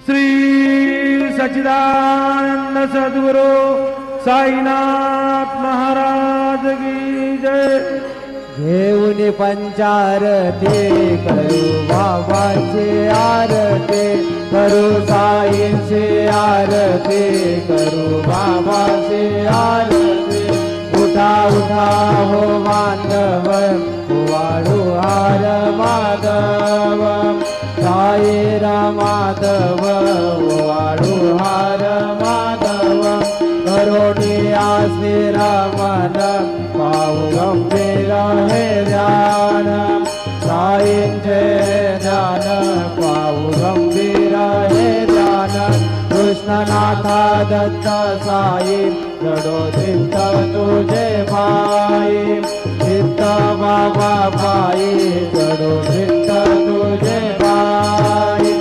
श्री सच्चिदानंद सद्गुरु साईनाथ महाराज की जय। घेऊन पंचारती करू बाबाची आरती, करू साईंची आरती, करू बाबाची आरती। उठा उठा हो मानव, वाळू हार माधव, साई माधव, वाळू हार माधव। करोनी आश्रमन पाहू गंभीर हे ध्यान, साईंचे ध्यान पाहू गंभीर हे ध्यान। कृष्णनाथा दत्त साई जडो चित्त तुझे पायी, चित्त बाबा पायी जडो चित्त तुझे पायी।